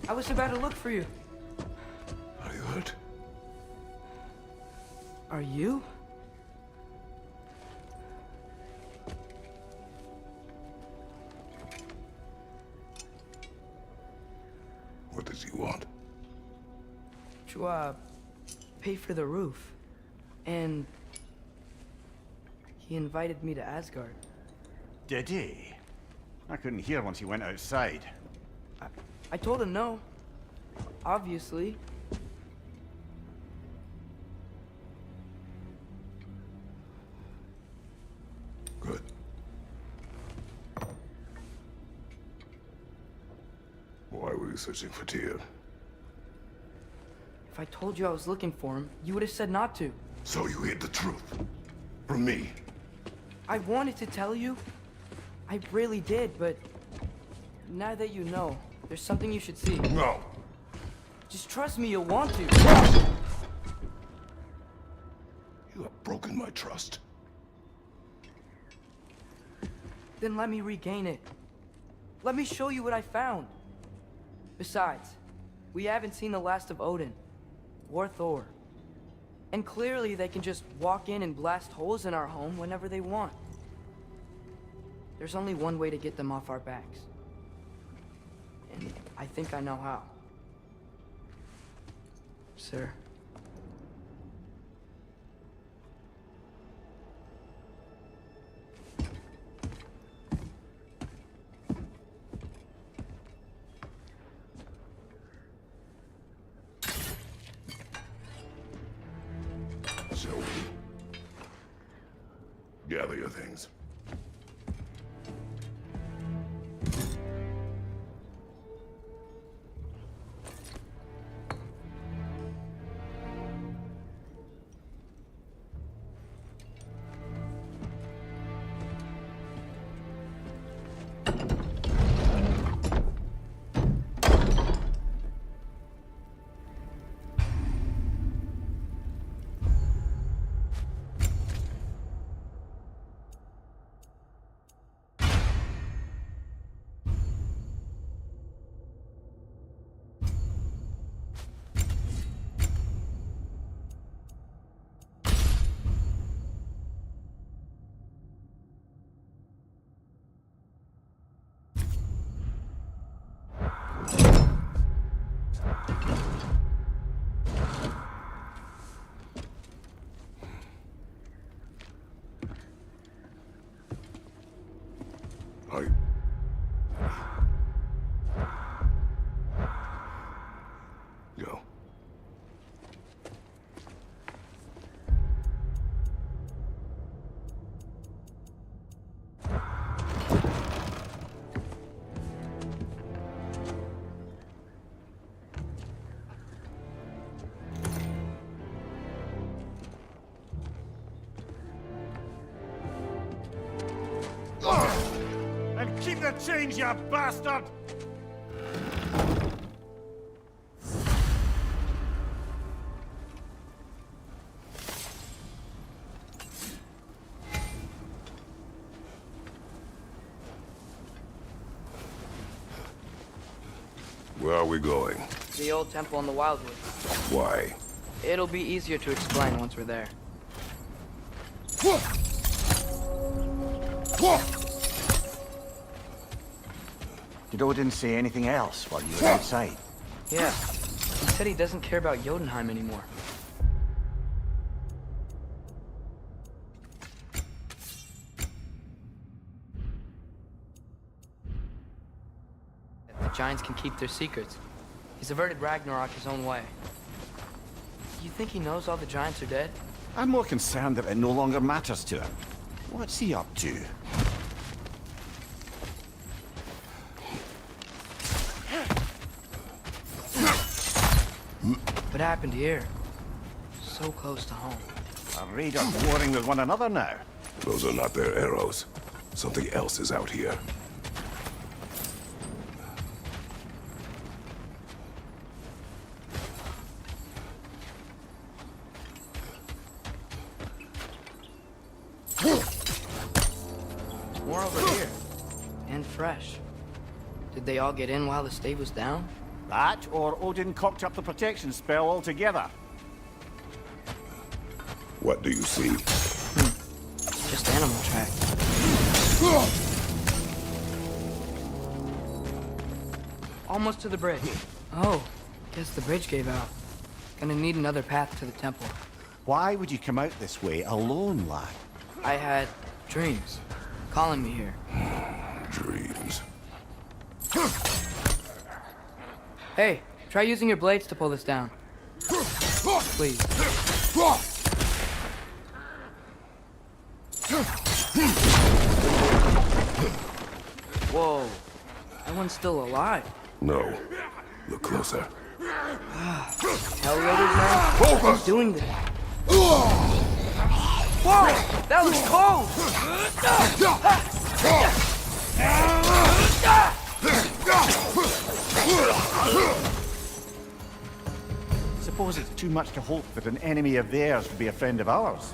I was about to look for you. Are you hurt? Are you? What does he want? To, pay for the roof. And he invited me to Asgard. Did he? I couldn't hear once he went outside. I told him no. Obviously. Good. Why were you searching for Tyr? If I told you I was looking for him, you would have said not to. So you hid the truth. From me. I wanted to tell you. I really did, but now that you know, there's something you should see. No. Just trust me, you'll want to. You have broken my trust. Then let me regain it. Let me show you what I found. Besides, we haven't seen the last of Odin. Or Thor. And clearly they can just walk in and blast holes in our home whenever they want. There's only one way to get them off our backs. And I think I know how. Sir. So, gather your things. Go. And keep the change, you bastard! Where are we going? The old temple in the Wildwood. Why? It'll be easier to explain once we're there. Did Odin say anything else while you were outside? Yeah. He said he doesn't care about Jotunheim anymore. The giants can keep their secrets. He's averted Ragnarok his own way. You think he knows all the giants are dead? I'm more concerned that it no longer matters to him. What's he up to? What happened here? So close to home. Are raiders warring with one another now? Those are not their arrows. Something else is out here. More over here. And fresh. Did they all get in while the stave was down? That, or Odin cocked up the protection spell altogether. What do you see? Just animal tracks. Almost to the bridge. Oh, guess the bridge gave out. Gonna need another path to the temple. Why would you come out this way alone, lad? I had dreams calling me here. Dreams. Hey, try using your blades to pull this down. Please. Whoa, that one's still alive. No. Look closer. Elevators now? Who's doing this? Whoa, that looks cold! Suppose it's too much to hope that an enemy of theirs would be a friend of ours.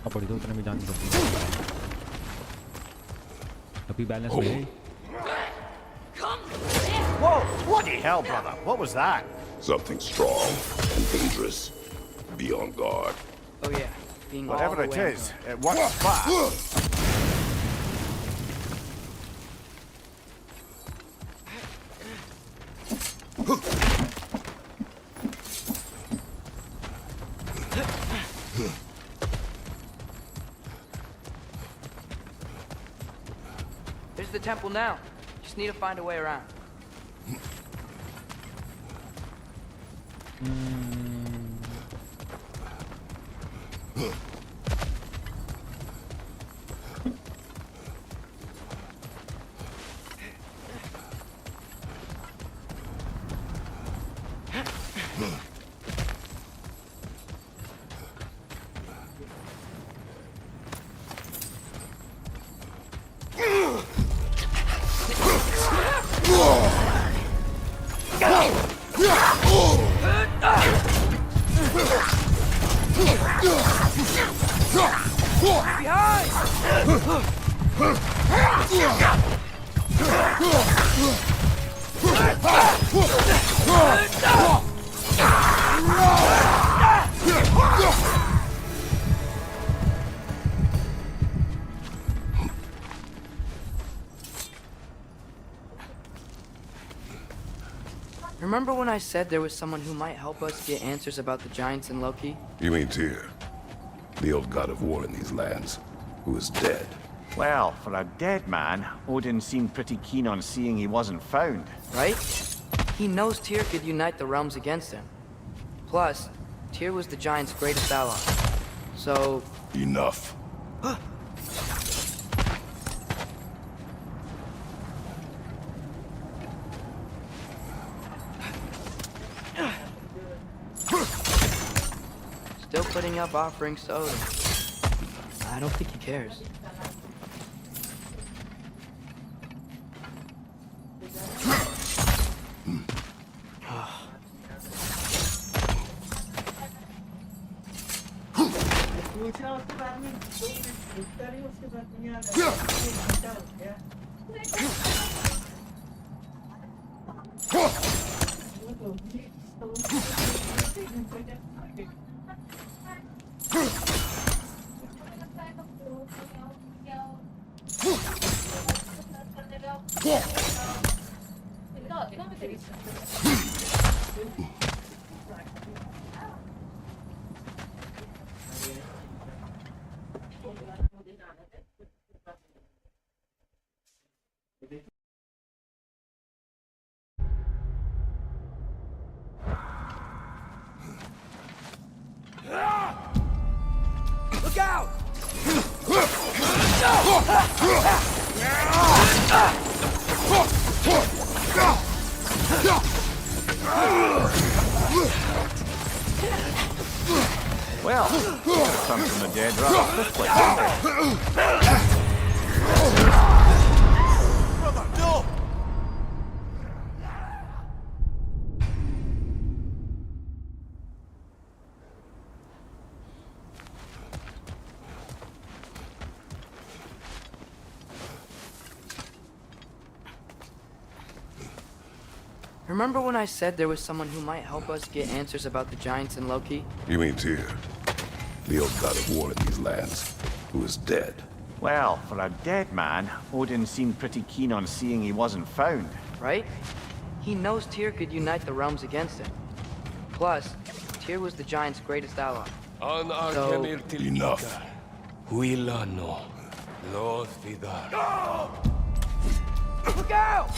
अब बड़ी उतने में जानी पड़ती है अभी balance में है Whoa! Bloody hell, brother! What was that? Something strong and dangerous. Be on guard. Oh yeah, being all Whatever the it way is, it works fast. There's the temple now. Just need to find a way around. Remember when I said there was someone who might help us get answers about the giants and Loki? You mean Tyr? The old god of war in these lands, who is dead. Well, for a dead man, Odin seemed pretty keen on seeing he wasn't found. Right? He knows Tyr could unite the realms against him. Plus, Tyr was the giant's greatest ally. So... Enough. Still putting up offerings to Odin. I don't think he cares. Look out! Well, some from the dead rather quickly, didn't Brother, no! Remember when I said there was someone who might help us get answers about the giants and Loki? You mean Tyr, the old god of war in these lands, who is dead? Well, for a dead man, Odin seemed pretty keen on seeing he wasn't found. Right? He knows Tyr could unite the realms against him. Plus, Tyr was the giant's greatest ally. Enough. Huilano, Lothidar. Look out!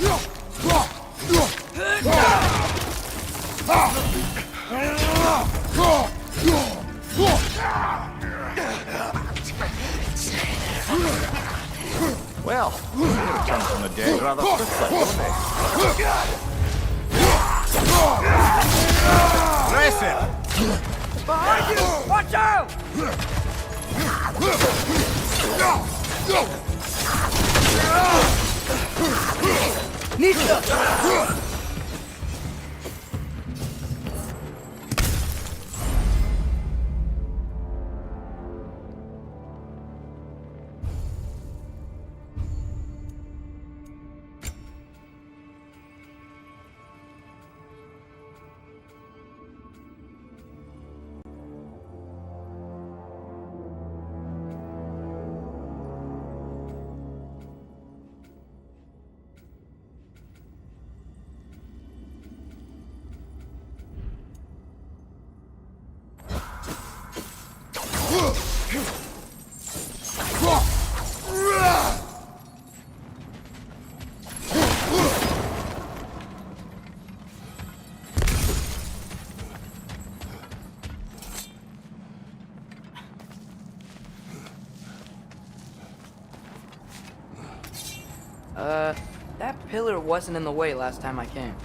Well, they return from the dead rather quickly, don't they? Press him! Behind you! Watch out! Nisha! That pillar wasn't in the way last time I came.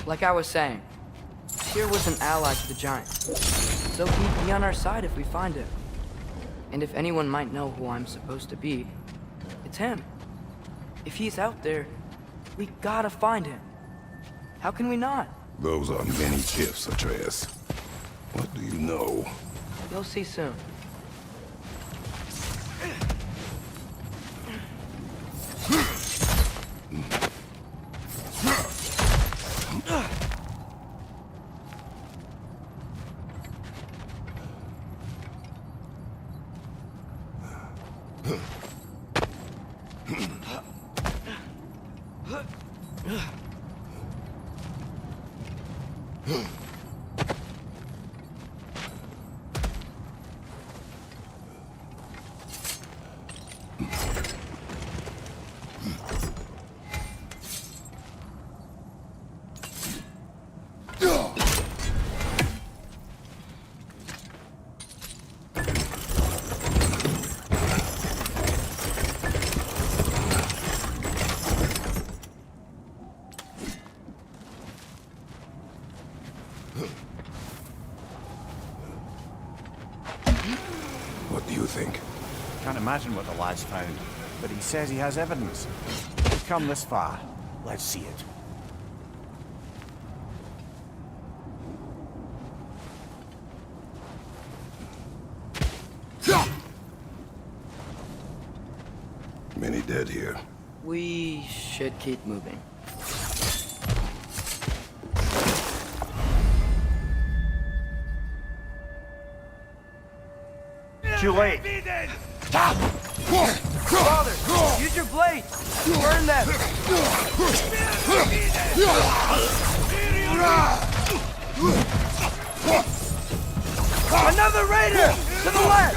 Like I was saying, Tyr was an ally to the giants, so he'd be on our side if we find him. And if anyone might know who I'm supposed to be, it's him. If he's out there, we gotta find him. How can we not? Those are many ifs, Atreus. What do you know? You'll see soon. What do you think? Can't imagine what the lad's found, but he says he has evidence. We've come this far. Let's see it. Many dead here. We should keep moving. Too late. Father, use your blade! Burn them! Another raider! To the left!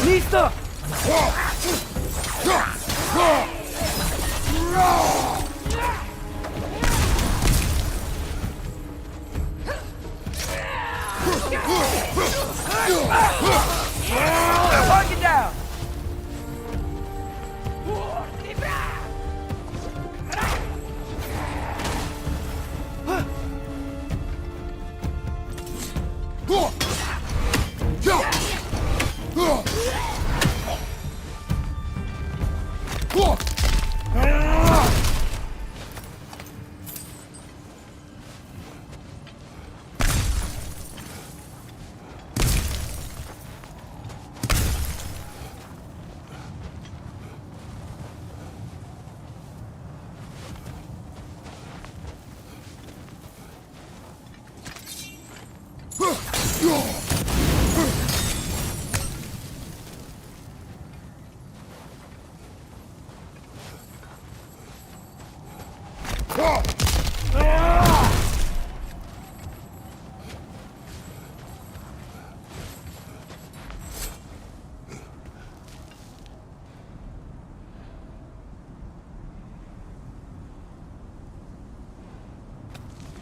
Nista! Target down!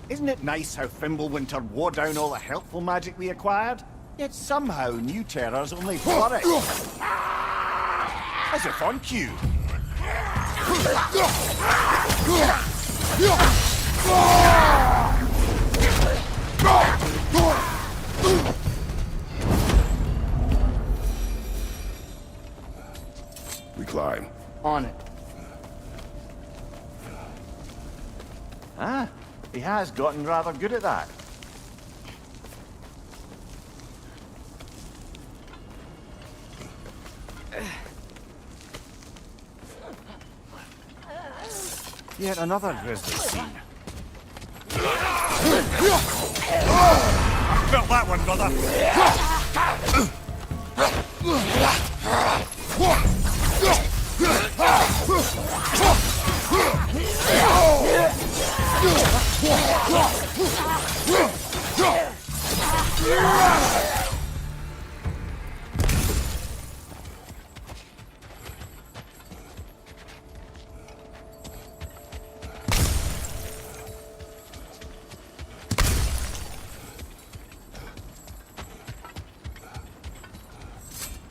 Isn't it nice how Fimbulwinter wore down all the helpful magic we acquired? Yet somehow new terrors only flourish. As if on cue. We climb. On it. Ah, he has gotten rather good at that. Yet another grisly scene. Felt that one, brother.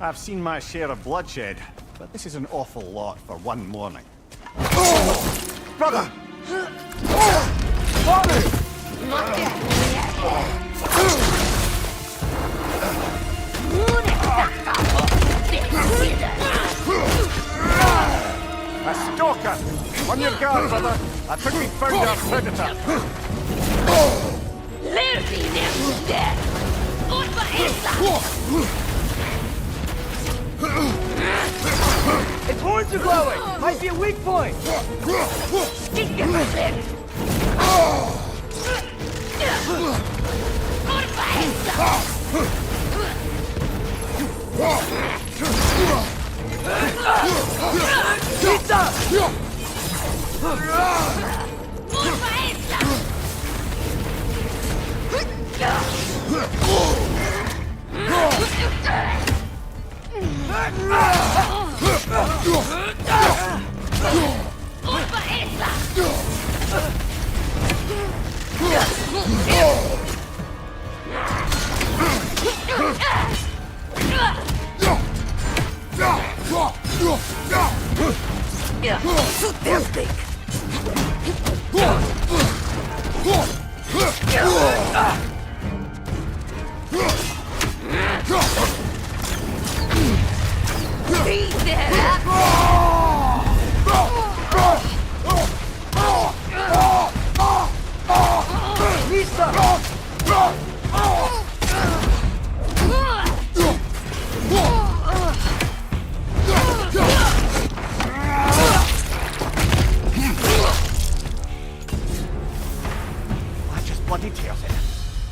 I've seen my share of bloodshed, but this is an awful lot for one morning. Brother! Father! A stalker! On your guard, brother! I think we found our predator! Its horns are glowing! Might be a weak point!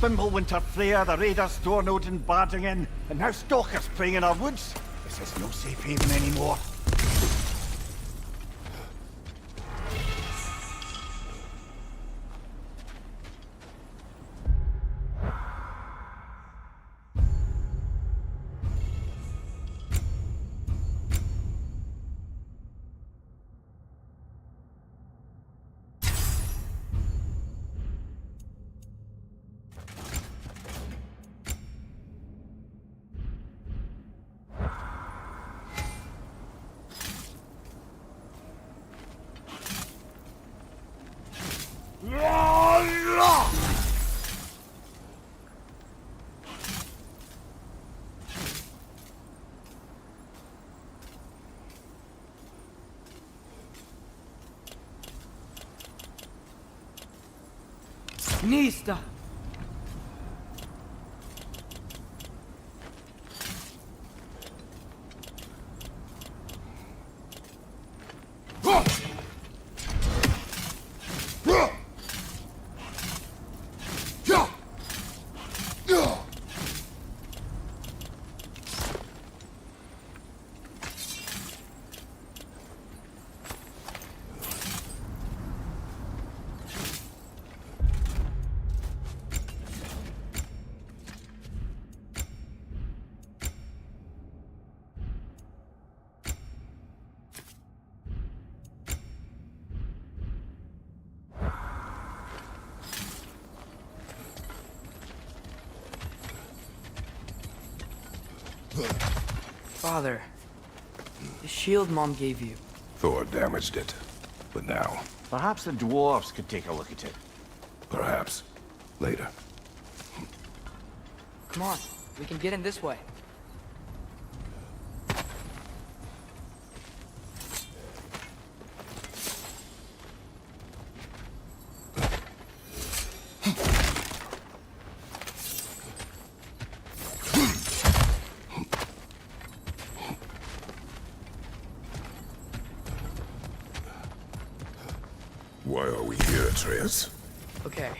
Fimbulwinter Freya, the raiders, Storn Odin barging in, and now stalkers preying in our woods. This is no safe haven anymore. Nista! Father, the shield Mom gave you. Thor damaged it. But now, Perhaps the dwarves could take a look at it. perhaps, later. Come on, we can get in this way. Why are we here, Atreus? Okay.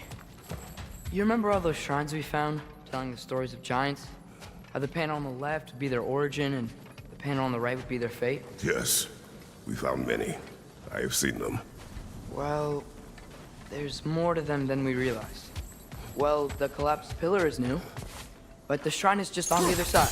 You remember all those shrines we found, telling the stories of giants? How the panel on the left would be their origin, and the panel on the right would be their fate? Yes, we found many. I have seen them. Well, there's more to them than we realized. Well, the collapsed pillar is new, but the shrine is just on the other side.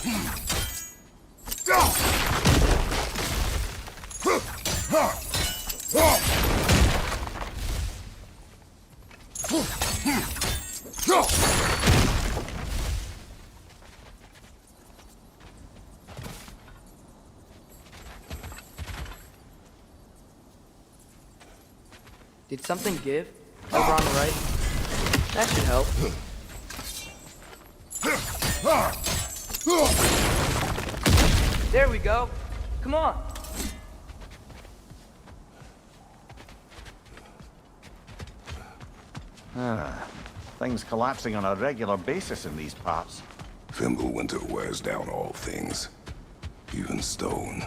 Did something give? Over on the right? That should help. There we go. Come on. Things collapsing on a regular basis in these parts. Fimbulwinter wears down all things, even stone.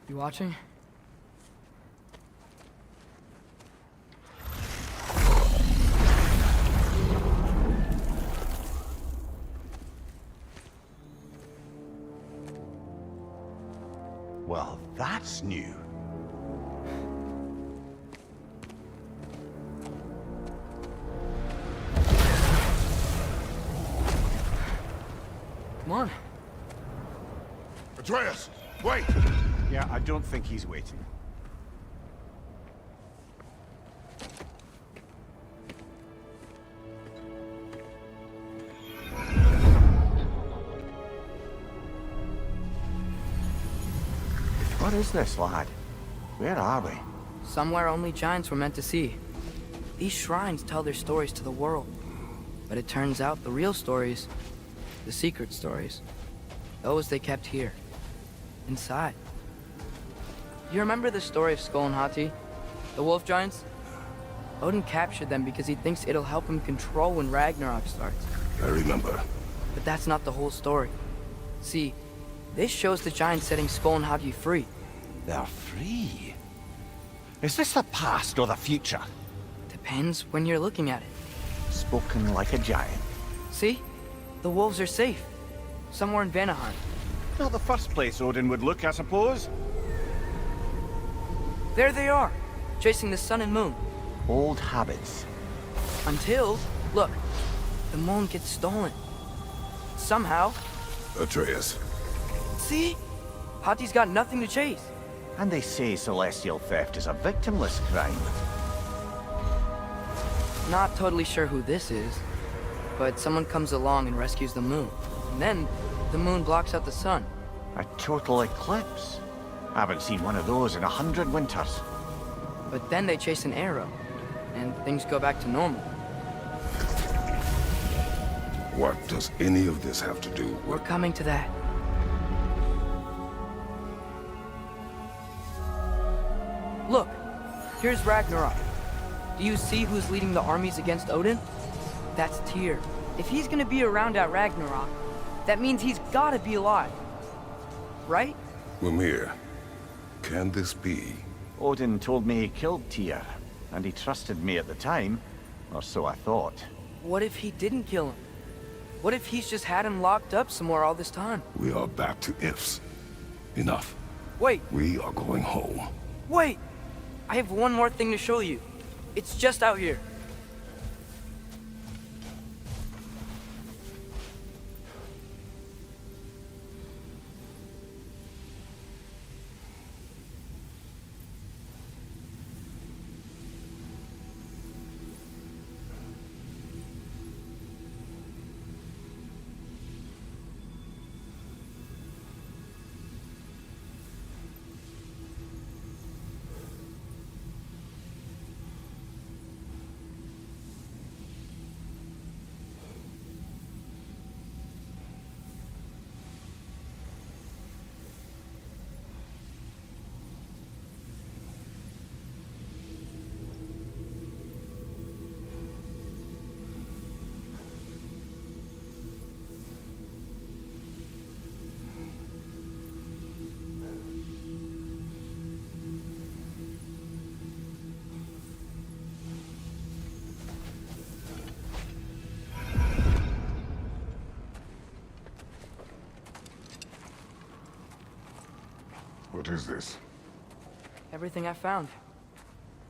You watching? Well, that's new. Come on. Atreus, wait! Yeah, I don't think he's waiting. What is this, lad? Where are we? Somewhere only giants were meant to see. These shrines tell their stories to the world. But it turns out the real stories, the secret stories, those they kept here, inside. You remember the story of Skull and Hati? The wolf giants? Odin captured them because he thinks it'll help him control when Ragnarok starts. I remember. But that's not the whole story. See, this shows the giants setting Skull and Hati free. They're free. Is this the past or the future? Depends when you're looking at it. Spoken like a giant. See? The wolves are safe. somewhere in Vanaheim. Not the first place Odin would look, I suppose. There they are, chasing the sun and moon. Old habits. Until, look, the moon gets stolen. Somehow. Atreus. See? Hati's got nothing to chase. And they say celestial theft is a victimless crime. Not totally sure who this is, but someone comes along and rescues the moon. And then, the moon blocks out the sun. A total eclipse. I haven't seen one of those in 100 winters. But then they chase an arrow, and things go back to normal. What does any of this have to do We're with... coming to that. Look, here's Ragnarok. Do you see who's leading the armies against Odin? That's Tyr. If he's gonna be around at Ragnarok, that means he's gotta be alive. Right? Mimir, can this be? Odin told me he killed Tyr, and he trusted me at the time, or so I thought. What if he didn't kill him? What if he's just had him locked up somewhere all this time? We are back to ifs. Enough. Wait, We are going home. wait! I have one more thing to show you. It's just out here. What is this? Everything I found.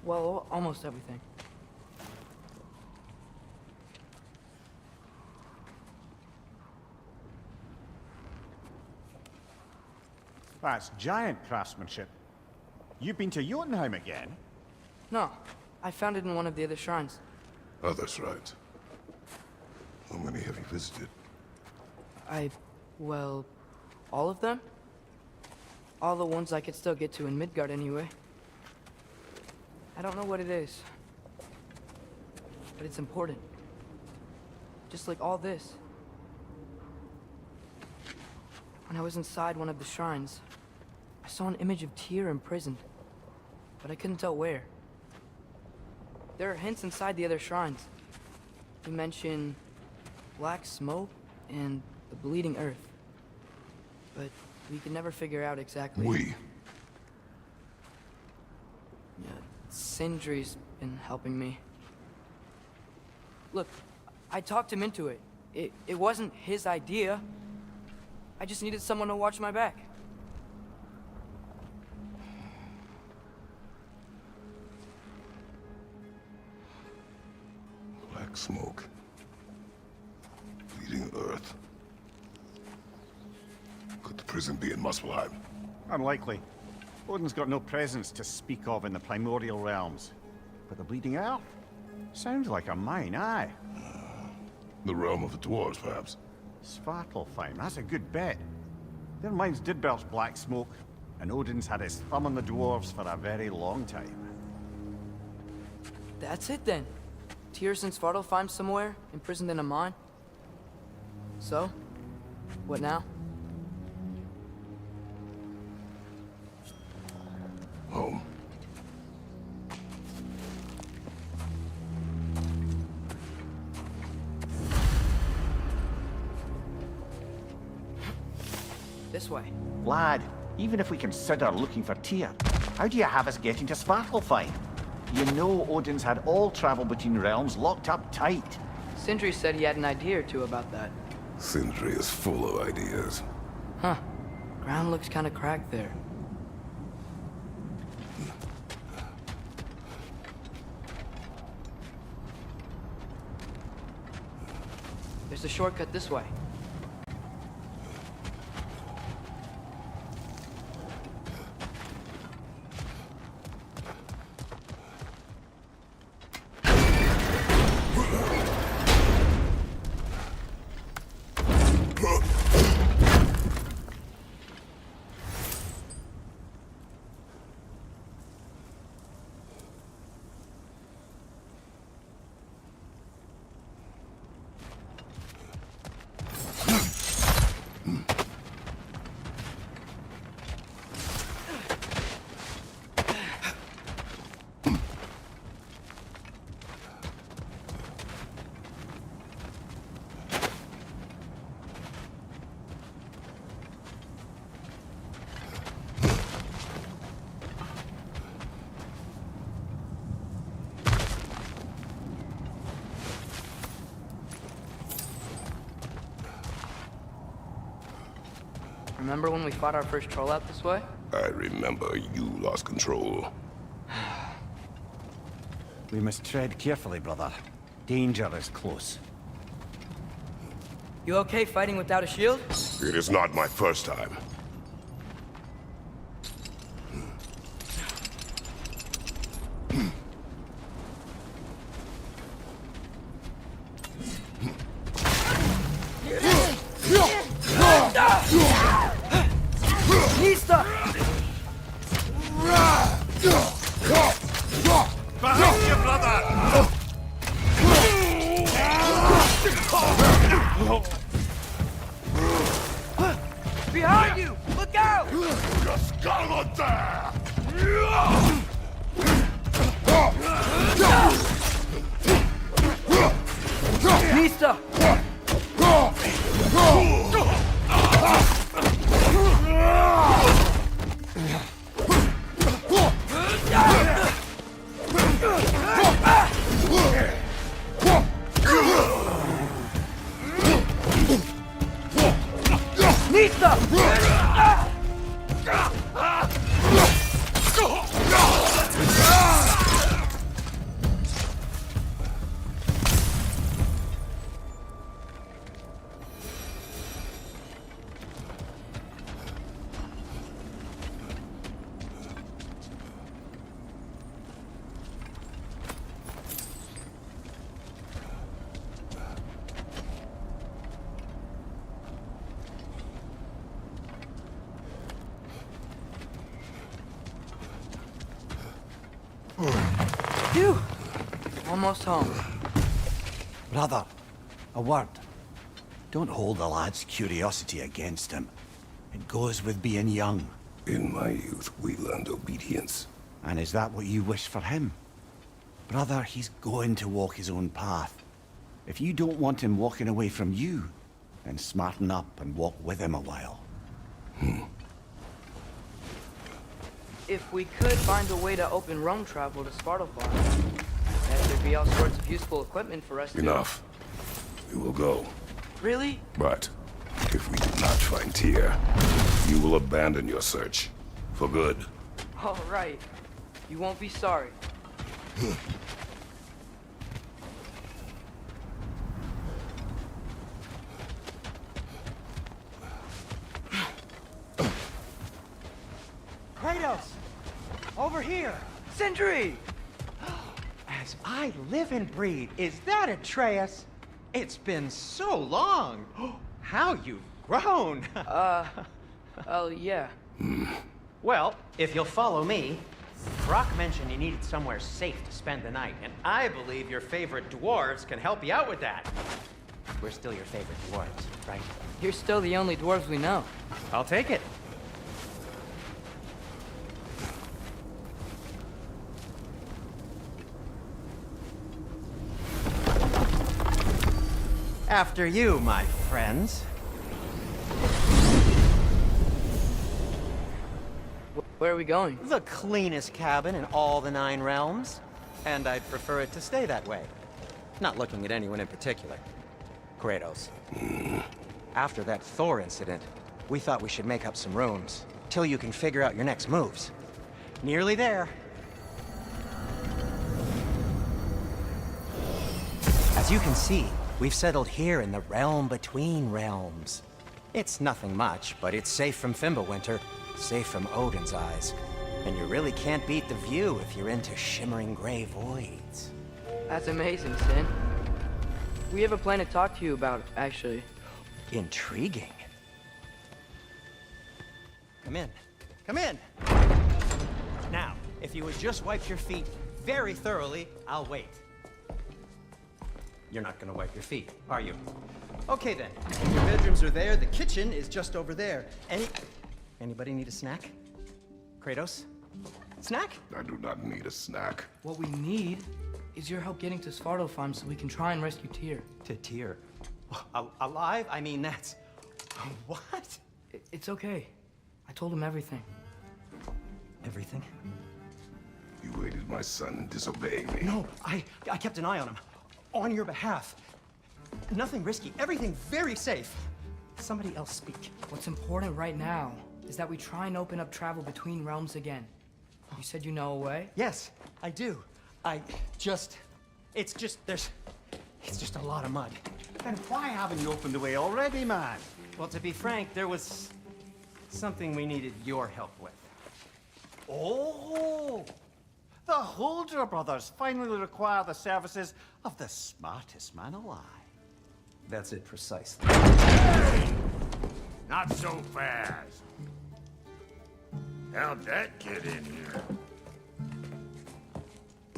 Well, almost everything. That's giant craftsmanship. You've been to Jotunheim again? No, I found it in one of the other shrines. Other shrines. How many have you visited? Well, all of them? All the ones I could still get to in Midgard anyway. I don't know what it is. But it's important. Just like all this. When I was inside one of the shrines, I saw an image of Tyr imprisoned. But I couldn't tell where. There are hints inside the other shrines. You mention black smoke and the bleeding earth. But we could never figure out exactly. We. Yeah, Sindri's been helping me. Look, I talked him into it. It wasn't his idea. I just needed someone to watch my back. Black smoke. Bleeding earth. Could the prison be in Muspelheim? Unlikely. Odin's got no presence to speak of in the primordial realms. But the Bleeding Earth? Sounds like a mine, aye. The realm of the dwarves, perhaps. Svartalfheim, that's a good bet. Their mines did belch black smoke, and Odin's had his thumb on the dwarves for a very long time. That's it then. Tyr's in Svartalfheim somewhere, imprisoned in a mine. So, what now? Home. This way. Lad, even if we consider looking for Tyr, how do you have us getting to Svartalfheim? You know Odin's had all travel between realms locked up tight. Sindri said he had an idea or two about that. Sindri is full of ideas. Huh. Ground looks kind of cracked there. There's a shortcut this way. Remember when we fought our first troll out this way? I remember you lost control. We must tread carefully, brother. Danger is close. You okay fighting without a shield? It is not my first time. Nista! Behind you, brother! Behind you! Look out! Nista! Phew! Almost home. Brother, a word. Don't hold the lad's curiosity against him. It goes with being young. In my youth, we learned obedience. And is that what you wish for him? Brother, he's going to walk his own path. If you don't want him walking away from you, then smarten up and walk with him a while. If we could find a way to open roam travel to Svartalfheim, then there'd be all sorts of useful equipment for us Enough. We will go. to... Really? But if we do not find Tyr, you will abandon your search. For good. All right. You won't be sorry. Kratos! Over here! Sindri! As I live and breathe, is that Atreus? It's been so long! How you've grown! Oh, yeah. Well, if you'll follow me, Brock mentioned you needed somewhere safe to spend the night, and I believe your favorite dwarves can help you out with that. We're still your favorite dwarves, right? You're still the only dwarves we know. I'll take it. After you, my friends. Where are we going? The cleanest cabin in all the 9 realms. And I'd prefer it to stay that way. Not looking at anyone in particular. Kratos. After that Thor incident, we thought we should make up some rooms, till you can figure out your next moves. Nearly there. As you can see, we've settled here in the realm between realms. It's nothing much, but it's safe from Fimbulwinter, safe from Odin's eyes. And you really can't beat the view if you're into shimmering gray voids. That's amazing, Sin. We have a plan to talk to you about, actually. Intriguing. Come in. Come in! Now, if you would just wipe your feet very thoroughly, I'll wait. You're not gonna wipe your feet, are you? Okay then. Your bedrooms are there, the kitchen is just over there. Anybody need a snack? Kratos? Snack? I do not need a snack. What we need is your help getting to Svartalfheim so we can try and rescue Tyr. To Tyr. Alive? I mean, that's... What? It's okay. I told him everything. Everything? You aided my son in disobeying me. No, I kept an eye on him. On your behalf. Nothing risky, everything very safe. Somebody else speak. What's important right now is that we try and open up travel between realms again. You said you know a way? Yes, I do. It's just a lot of mud. Then why haven't you opened the way already, man? Well, to be frank, there was something we needed your help with. Oh! The Holder brothers finally require the services of the smartest man alive. That's it precisely. Not so fast. How'd that get in here?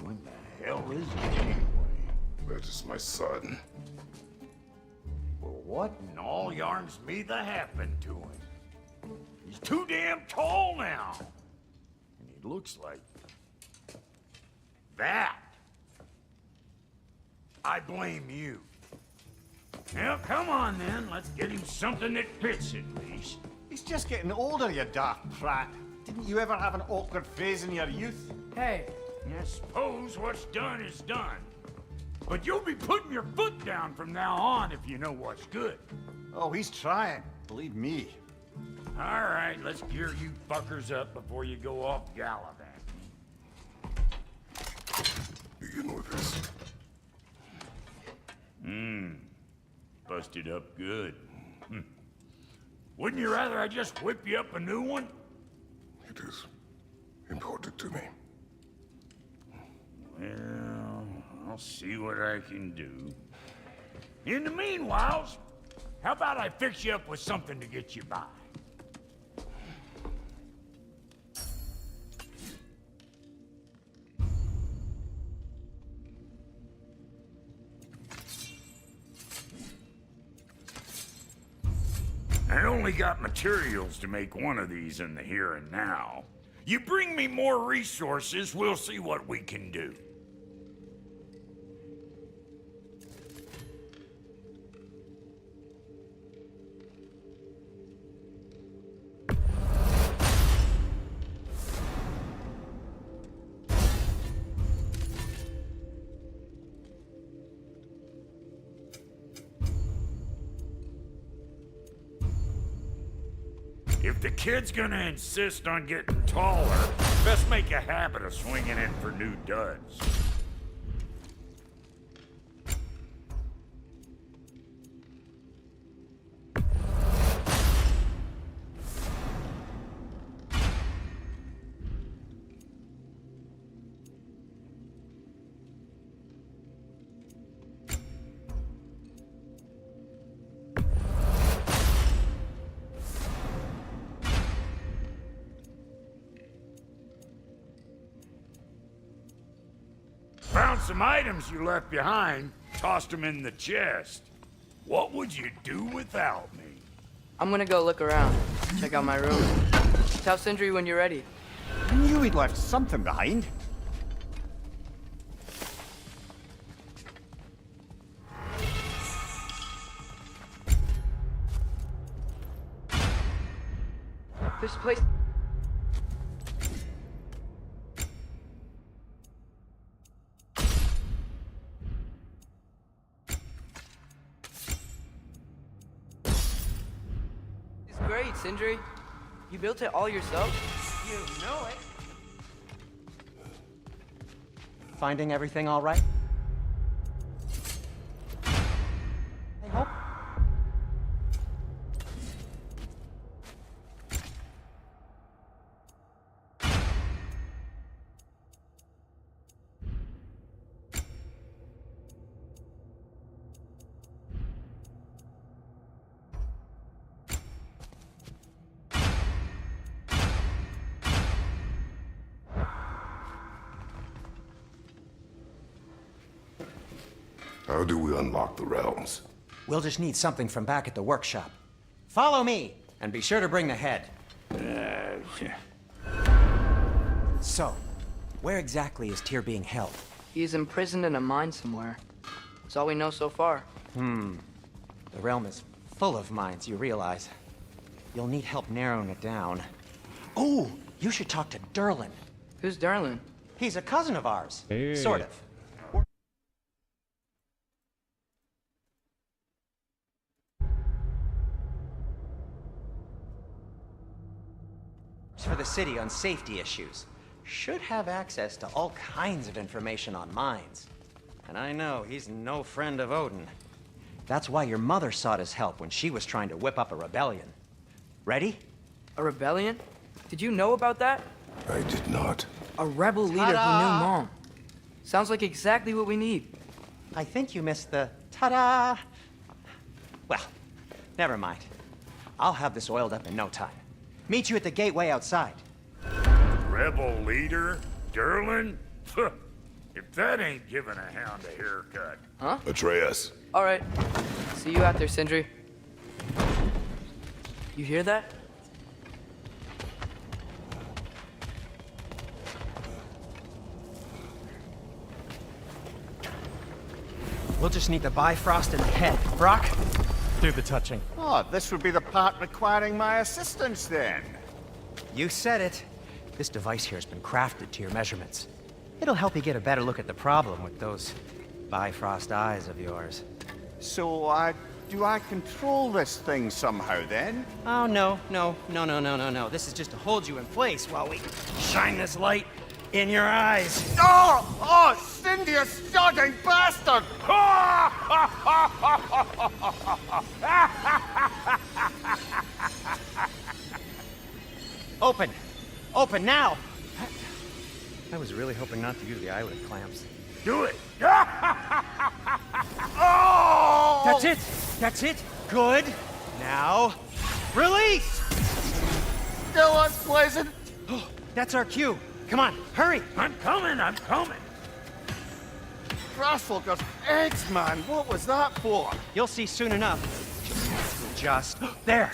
What the hell is it anyway? That is my son. Well, what in all yarns me that happened to him? He's too damn tall now. And he looks like... that. I blame you. Now, come on then. Let's get him something that fits at least. He's just getting older, you daft prat. Didn't you ever have an awkward phase in your youth? Hey, I suppose what's done is done. But you'll be putting your foot down from now on if you know what's good. Oh, he's trying. Believe me. All right, let's gear you fuckers up before you go off gallivanting. Begin with this. Busted up good. Wouldn't you rather I just whip you up a new one? It is important to me. Well, I'll see what I can do. In the meanwhile, how about I fix you up with something to get you by? I only got materials to make one of these in the here and now. You bring me more resources, we'll see what we can do. If the kid's gonna insist on getting taller, best make a habit of swinging in for new duds. Found some items you left behind, tossed them in the chest. What would you do without me? I'm gonna go look around, check out my room. Tell Sindri when you're ready. I knew he'd left something behind. This place... great, Sindri. You built it all yourself? You know it. Finding everything all right? I hope. How do we unlock the realms? We'll just need something from back at the workshop. Follow me, and be sure to bring the head. So, where exactly is Tyr being held? He's imprisoned in a mine somewhere. That's all we know so far. The realm is full of mines, you realize. You'll need help narrowing it down. Oh, you should talk to Derlin. Who's Darlin? He's a cousin of ours. Hey. Sort of. For the city on safety issues. Should have access to all kinds of information on mines. And I know he's no friend of Odin. That's why your mother sought his help when she was trying to whip up a rebellion. Ready? A rebellion? Did you know about that? I did not. A rebel leader who knew Mom. Sounds like exactly what we need. I think you missed the ta-da. Well, never mind. I'll have this oiled up in no time. Meet you at the gateway outside. Rebel leader? Derlin? If that ain't giving a hound a haircut. Atreus. All right. See you out there, Sindri. You hear that? We'll just need the Bifrost in the head. Brock, do the touching. Oh, this would be the part requiring my assistance then. You said it. This device here has been crafted to your measurements. It'll help you get a better look at the problem with those Bifrost eyes of yours. So, do I control this thing somehow then? Oh, no. This is just to hold you in place while we shine this light in your eyes. Oh, Cindy, you sodding bastard! Open! Open now! I was really hoping not to use the eyelid clamps. Do it! Oh! That's it! That's it! Good! Now, release! Still unpleasant. That's our cue. Come on, hurry! I'm coming! Grassfalker's eggs, man. What was that for? You'll see soon enough. Just there.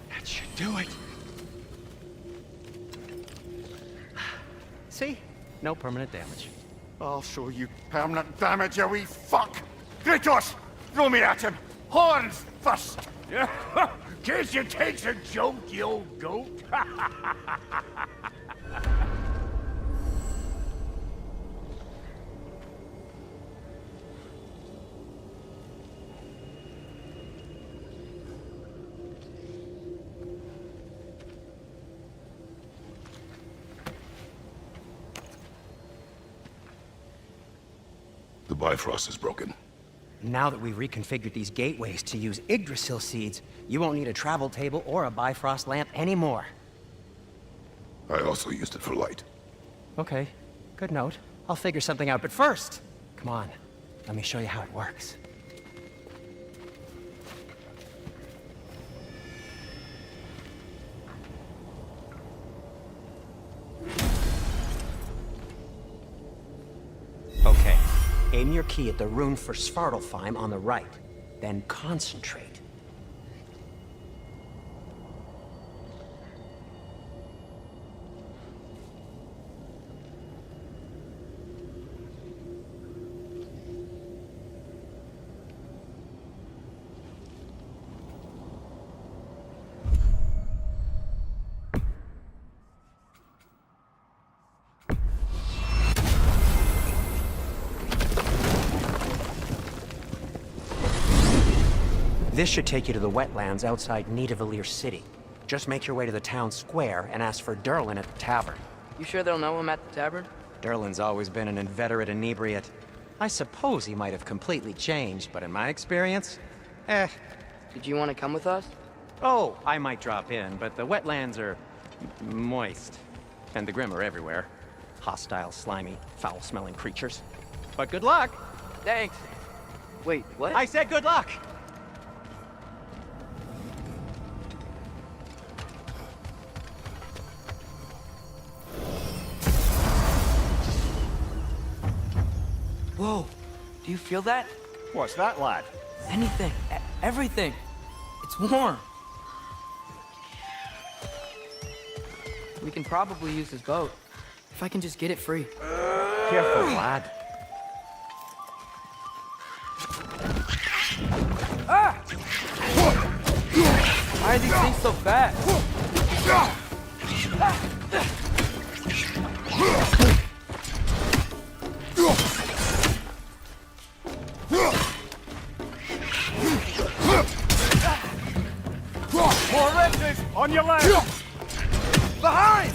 That should do it. See? No permanent damage. I'll show you permanent damage, you wee fuck. Kratos, throw me at him. Horns first. Guess you takes a joke, you old goat. The Bifrost is broken. Now that we've reconfigured these gateways to use Yggdrasil seeds, you won't need a travel table or a Bifrost lamp anymore. I also used it for light. Okay, good note. I'll figure something out, but first, come on, let me show you how it works. Okay, aim your key at the rune for Svartalfheim on the right, then concentrate. This should take you to the wetlands outside Nidavellir City. Just make your way to the town square and ask for Derlin at the tavern. You sure they'll know him at the tavern? Derlin's always been an inveterate inebriate. I suppose he might have completely changed, but in my experience, Did you want to come with us? Oh, I might drop in, but the wetlands are moist. And the Grim are everywhere. Hostile, slimy, foul-smelling creatures. But good luck! Thanks. Wait, what? I said good luck! Whoa, do you feel that? What's that, lad? Anything, everything. It's warm. We can probably use this boat. If I can just get it free. Careful, lad. Ah! Why are these things so fast? More wrenches! On your left! Behind!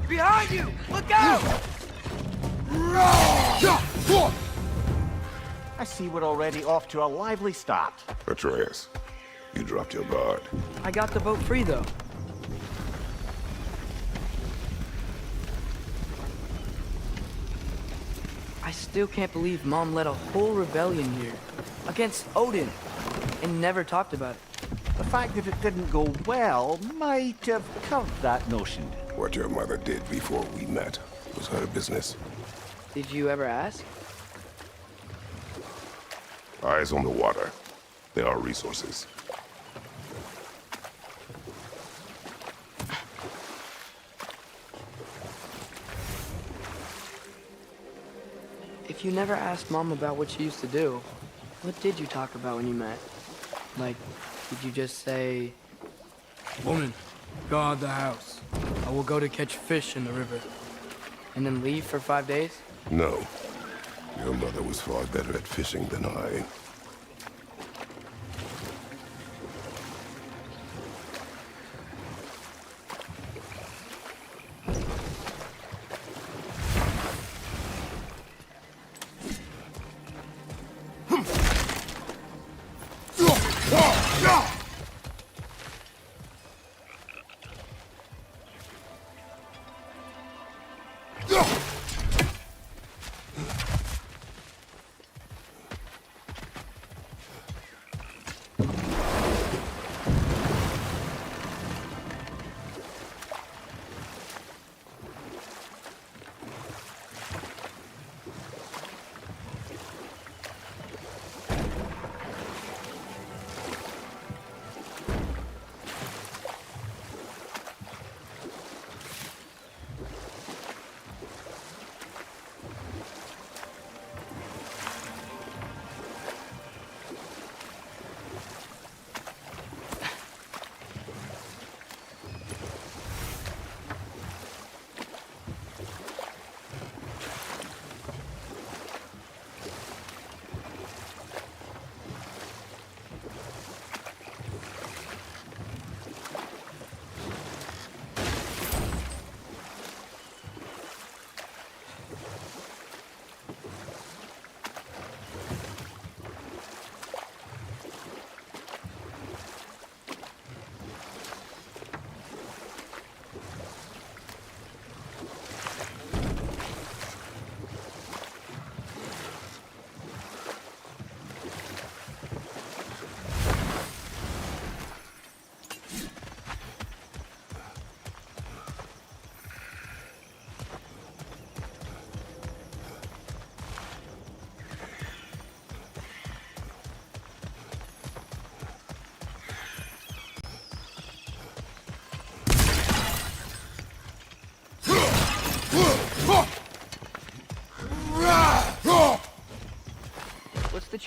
Behind you! Look out! I see we're already off to a lively start. Atreus, you dropped your guard. I got the boat free, though. I still can't believe Mom led a whole rebellion here. Against Odin. And never talked about it. The fact that it didn't go well might have curved that notion. What your mother did before we met was her business. Did you ever ask? Eyes on the water. There are resources. If you never asked Mom about what she used to do, what did you talk about when you met? Like, did you just say... Woman, guard the house. I will go to catch fish in the river. And then leave for 5 days? No. Your mother was far better at fishing than I.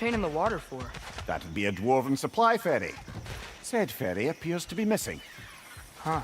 chain in the water for? That'd be a dwarven supply ferry. Said ferry appears to be missing. Huh.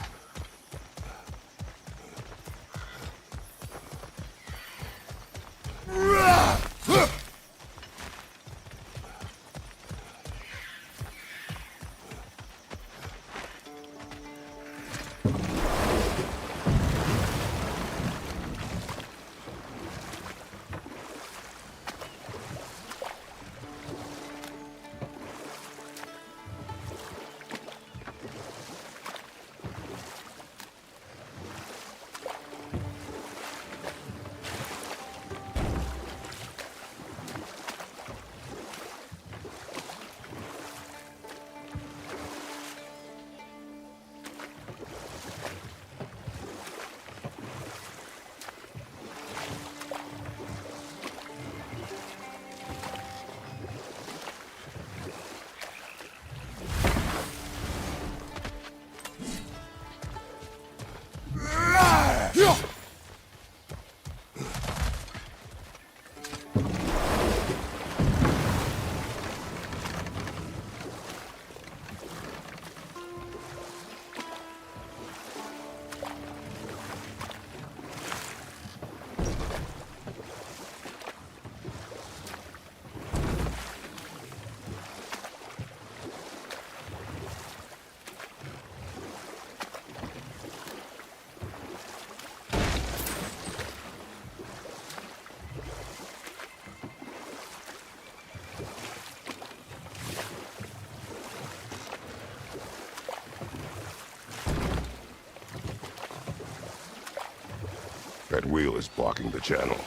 That wheel is blocking the channel.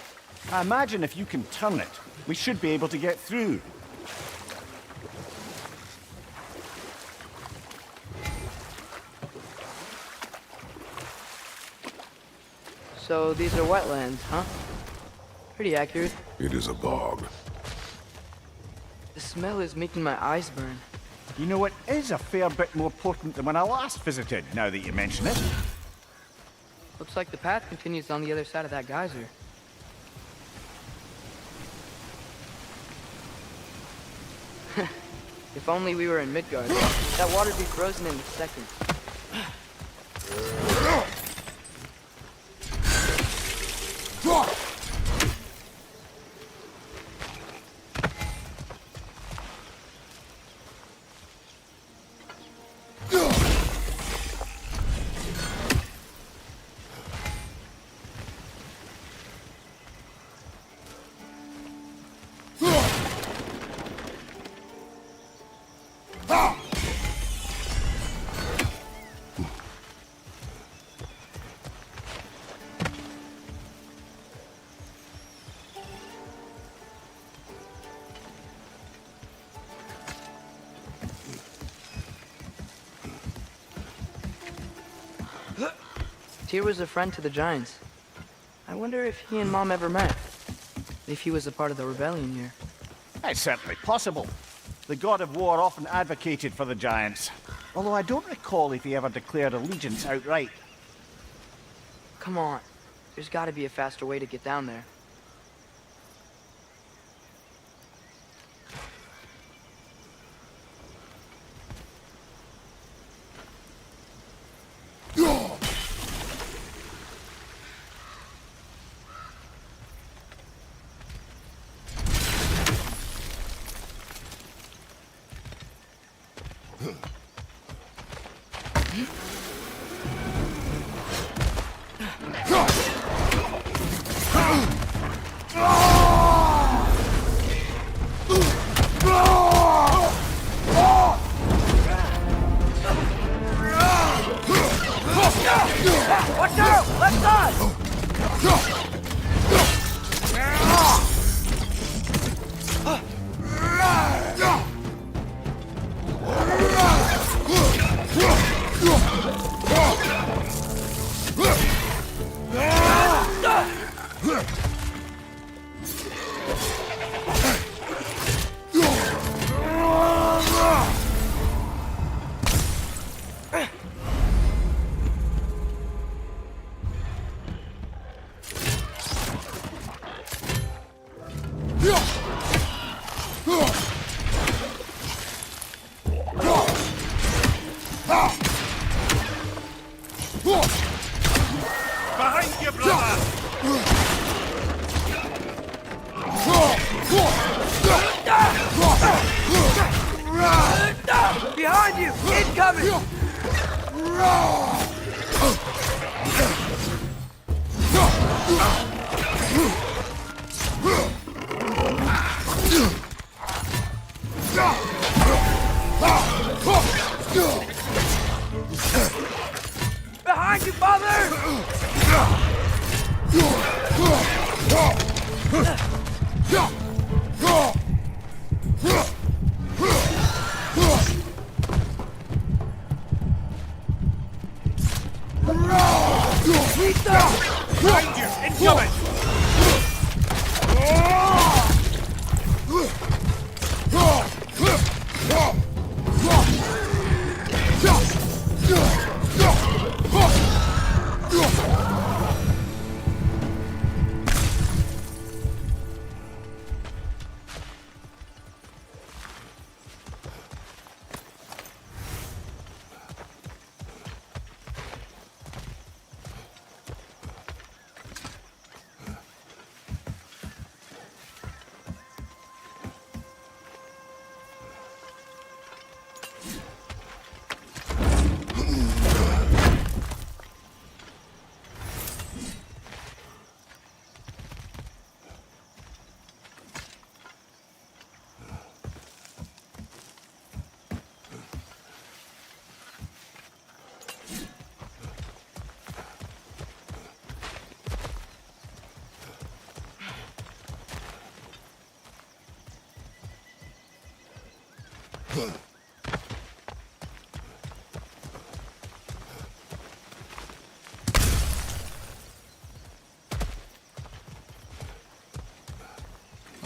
I imagine if you can turn it, we should be able to get through. So these are wetlands, huh? Pretty accurate. It is a bog. The smell is making my eyes burn. You know, it is a fair bit more potent than when I last visited, now that you mention it. Looks like the path continues on the other side of that geyser. If only we were in Midgard. That water'd be frozen in a second. Tyr was a friend to the Giants. I wonder if he and Mom ever met. If he was a part of the rebellion here. It's certainly possible. The god of war often advocated for the Giants. Although I don't recall if he ever declared allegiance outright. Come on. There's gotta be a faster way to get down there. Watch out! Left side! Yeah! you, brother! Behind you! Incoming! Behind you, father! Rangers, incoming!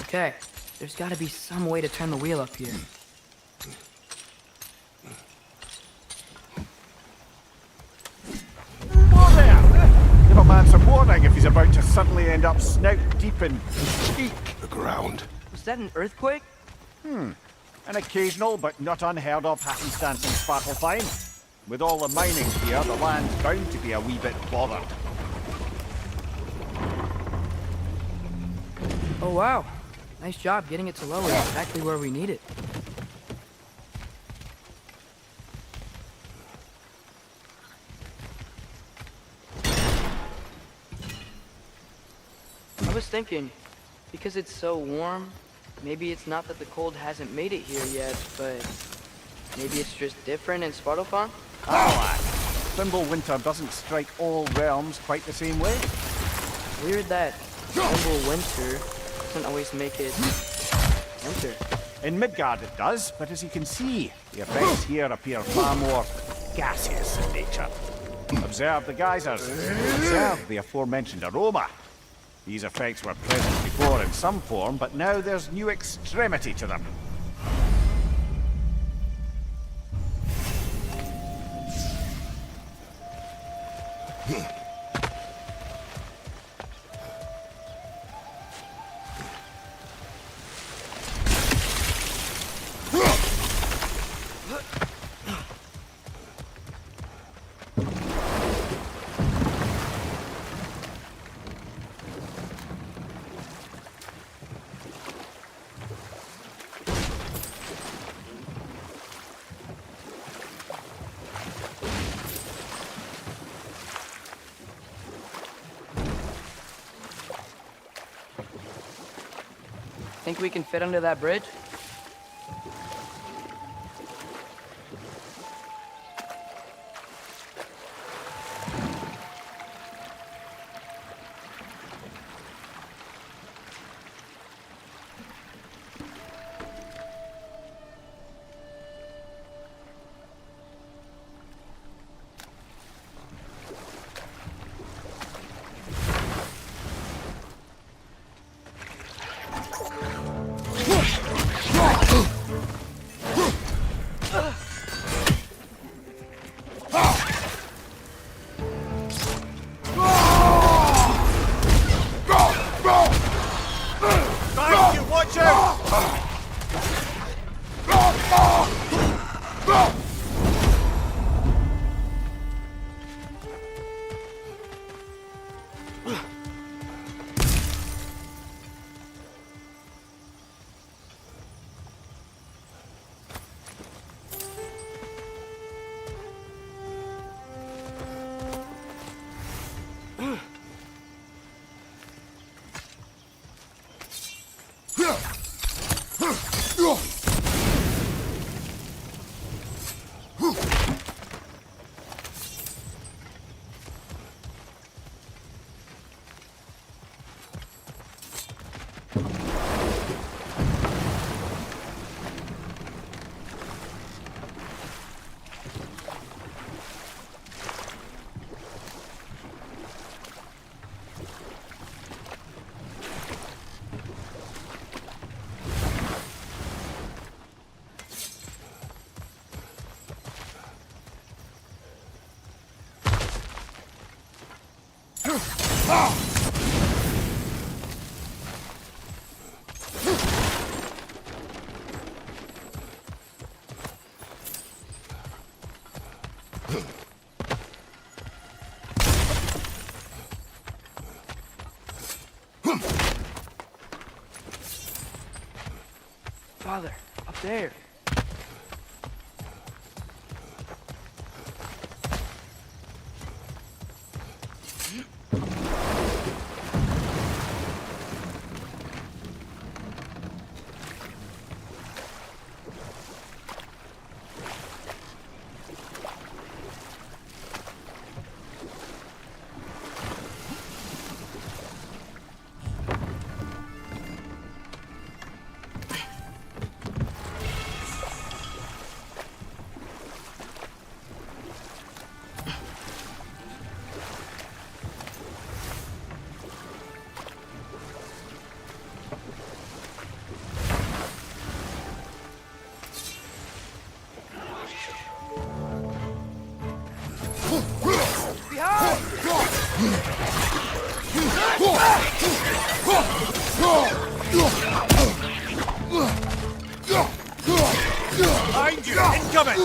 Okay, there's gotta be some way to turn the wheel up here. Whoa there! Give a man some warning if he's about to suddenly end up snout deep in cheek. The ground. Was that an earthquake? An occasional but not unheard of happenstance in Sparklefine. With all the mining here, the land's bound to be a wee bit bothered. Oh wow, nice job getting it to lower exactly where we need it. I was thinking, because it's so warm, maybe it's not that the cold hasn't made it here yet, but maybe it's just different in Svartalfheim? Ah, Thimble winter doesn't strike all realms quite the same way. Weird that Thimble winter doesn't always make it winter. In Midgard it does, but as you can see, the effects here appear far more gaseous in nature. Observe the geysers. Observe the aforementioned aroma. These effects were present before in some form, but now there's new extremity to them. Think we can fit under that bridge? Father, up there. Behind you! Incoming!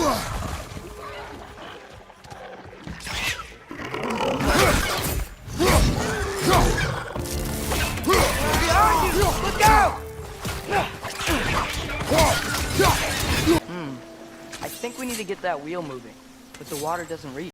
Behind you! Look out! I think we need to get that wheel moving, but the water doesn't reach.